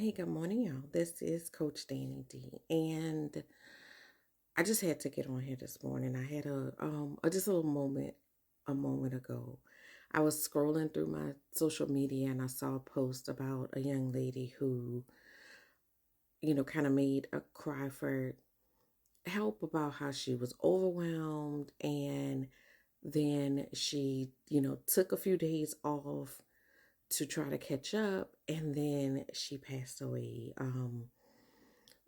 Hey, good morning, y'all. This is Coach Danny D, and I just had to get on here this morning. I had just a little moment a moment ago. I was scrolling through my social media and I saw a post about a young lady who, kind of made a cry for help about how she was overwhelmed, and then she, took a few days off to try to catch up, and then she passed away.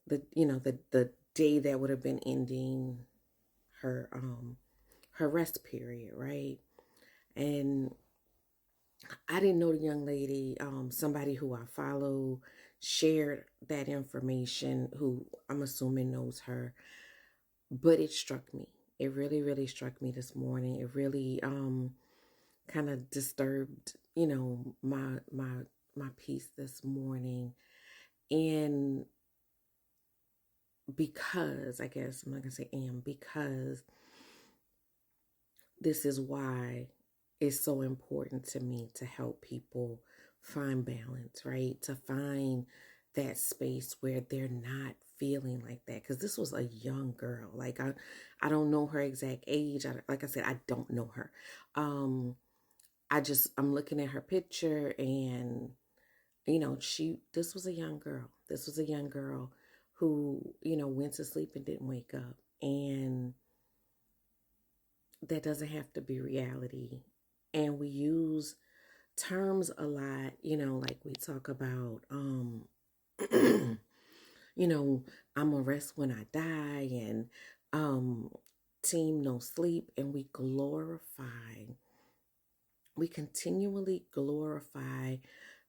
The day that would have been ending her rest period, right? And I didn't know the young lady. Somebody who I follow shared that information, who I'm assuming knows her, but it struck me. It really, really struck me this morning. It really kind of disturbed, my peace this morning. And because, I guess I'm not gonna say because this is why it's so important to me to help people find balance, right? To find that space where they're not feeling like that. Because this was a young girl. Like I don't know her exact age. Like I said, I don't know her. Um, I'm looking at her picture, and this was a young girl. This was a young girl who went to sleep and didn't wake up, and that doesn't have to be reality. And we use terms a lot, like we talk about, you know, I'm gonna rest when I die, and um, team no sleep, and we continually glorify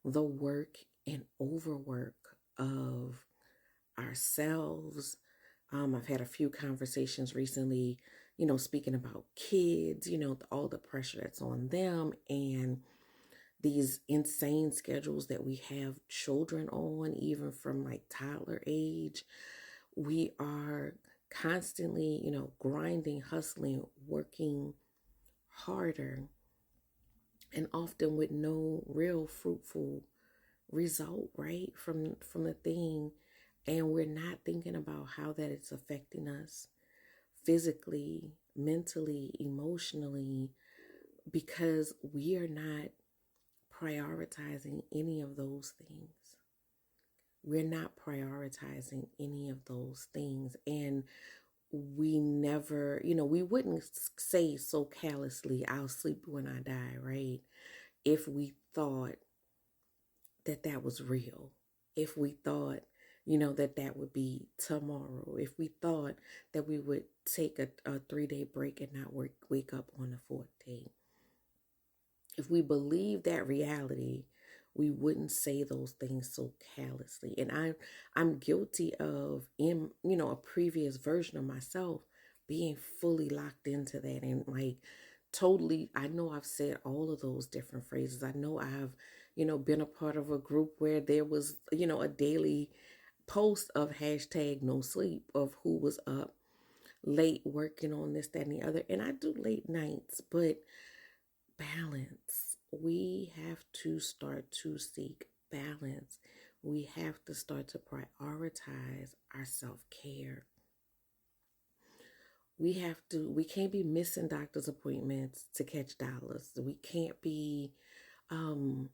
the work and overwork of ourselves. I've had a few conversations recently, speaking about kids, all the pressure that's on them, and these insane schedules that we have children on, even from like toddler age. We are constantly, grinding, hustling, working harder, and often with no real fruitful result, right? From the thing. And we're not thinking about how that is affecting us physically, mentally, emotionally, because we are not prioritizing any of those things. We're not prioritizing any of those things. And we never, we wouldn't say so callously, I'll sleep when I die, right? If we thought that that was real. If we thought, that would be tomorrow. If we thought that we would take a 3 day break and not wake up on the fourth day. If we believe that reality, we wouldn't say those things so callously. And I'm guilty of, in a previous version of myself, being fully locked into that, and like totally, I know I've said all of those different phrases. I know I've been a part of a group where there was a daily post of hashtag no sleep, of who was up late working on this, that, and the other. And I do late nights, but balance. We have to start to seek balance. We have to start to prioritize our self-care. We can't be missing doctor's appointments to catch dollars. We can't be um,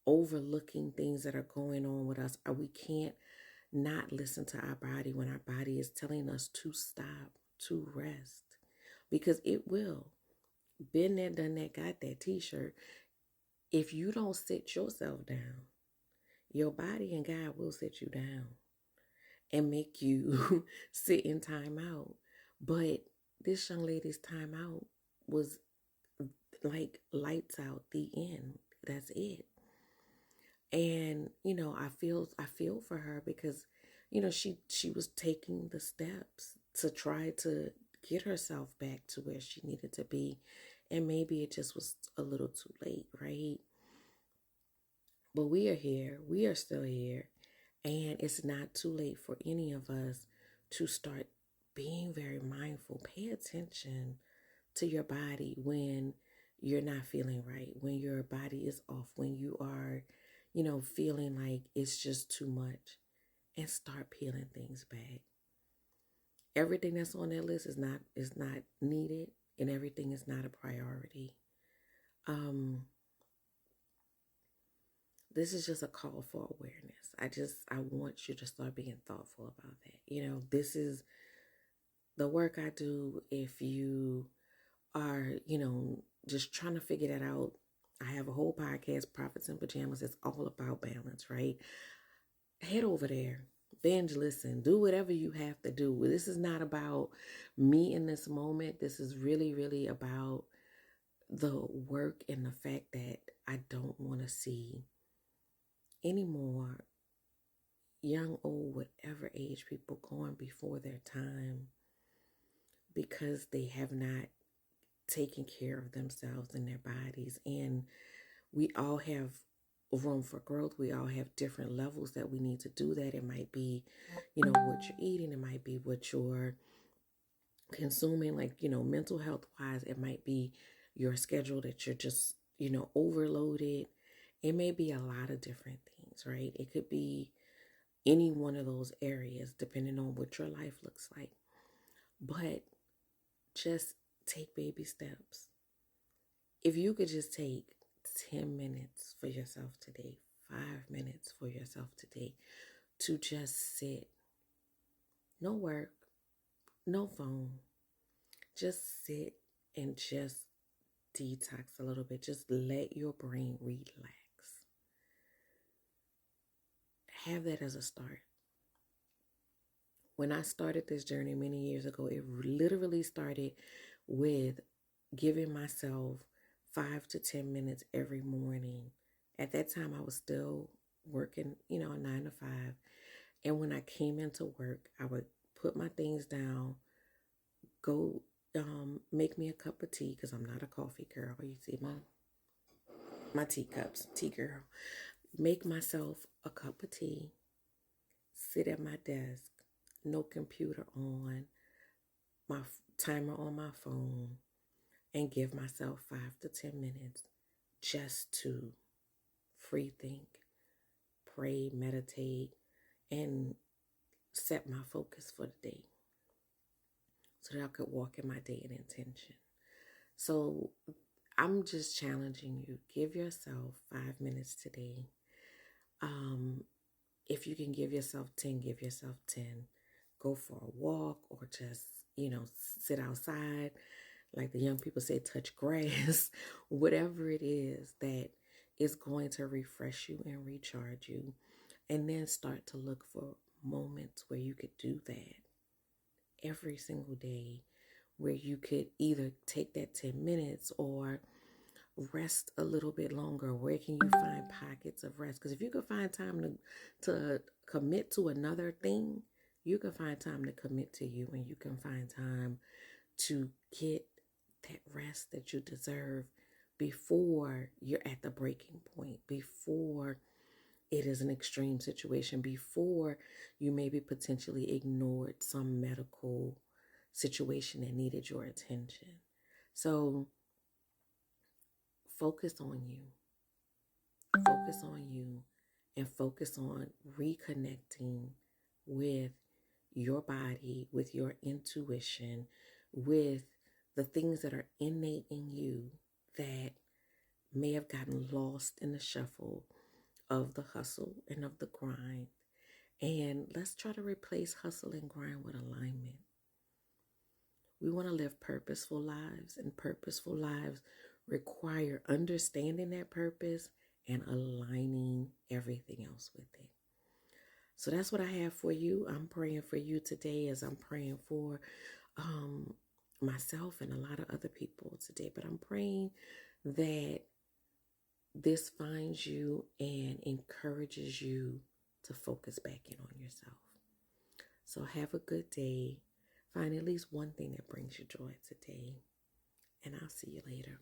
overlooking things that are going on with us. We can't not listen to our body when our body is telling us to stop, to rest, because it will. Been there, done that, got that t-shirt. If you don't sit yourself down, your body and God will sit you down and make you sit in timeout. But this young lady's timeout was like lights out, the end. That's it. And I feel for her, because she was taking the steps to try to get herself back to where she needed to be, and maybe it just was a little too late, right? But we are here. We are still here. And it's not too late for any of us to start being very mindful. Pay attention to your body when you're not feeling right, when your body is off, when you are, feeling like it's just too much, and start peeling things back. Everything that's on that list is not needed, and everything is not a priority. Um, this is just a call for awareness. I want you to start being thoughtful about that. This is the work I do. If you are, just trying to figure that out, I have a whole podcast, Prophets in Pajamas. It's all about balance, right? Head over there, binge listen, do whatever you have to do. This is not about me in this moment. This is really, really about the work and the fact that I don't want to see any more young, old, whatever age people going before their time because they have not taken care of themselves and their bodies. And we all have room for growth. We all have different levels that we need to do that. It might be, what you're eating. It might be what you're consuming, like, mental health wise. It might be your schedule that you're just, overloaded. It may be a lot of different things, right? It could be any one of those areas depending on what your life looks like. But just take baby steps. If you could just take 10 minutes for yourself today, 5 minutes for yourself today, to just sit, no work, no phone, just sit and just detox a little bit. Just let your brain relax. Have that as a start. When I started this journey many years ago, it literally started with giving myself 5 to 10 minutes every morning. At that time, I was still working, a 9 to 5. And when I came into work, I would put my things down, go make me a cup of tea, because I'm not a coffee girl. You see my teacups, tea girl. Make myself a cup of tea, sit at my desk, no computer on, my timer on my phone, and give myself 5 to 10 minutes just to free think, pray, meditate, and set my focus for the day so that I could walk in my day in intention. So I'm just challenging you. Give yourself 5 minutes today. If you can give yourself 10, give yourself 10. Go for a walk, or just, sit outside. Like the young people say, touch grass. Whatever it is that is going to refresh you and recharge you. And then start to look for moments where you could do that every single day, where you could either take that 10 minutes or rest a little bit longer. Where can you find pockets of rest? Because if you can find time to commit to another thing, you can find time to commit to you, and you can find time to get that rest that you deserve before you're at the breaking point, before it is an extreme situation, before you maybe potentially ignored some medical situation that needed your attention. So focus on you. Focus on you, and focus on reconnecting with your body, with your intuition, with the things that are innate in you that may have gotten lost in the shuffle of the hustle and of the grind. And let's try to replace hustle and grind with alignment. We want to live purposeful lives, and purposeful lives require understanding that purpose and aligning everything else with it. So that's what I have for you. I'm praying for you today, as I'm praying for myself and a lot of other people today. But I'm praying that this finds you and encourages you to focus back in on yourself. So have a good day. Find at least one thing that brings you joy today. And I'll see you later.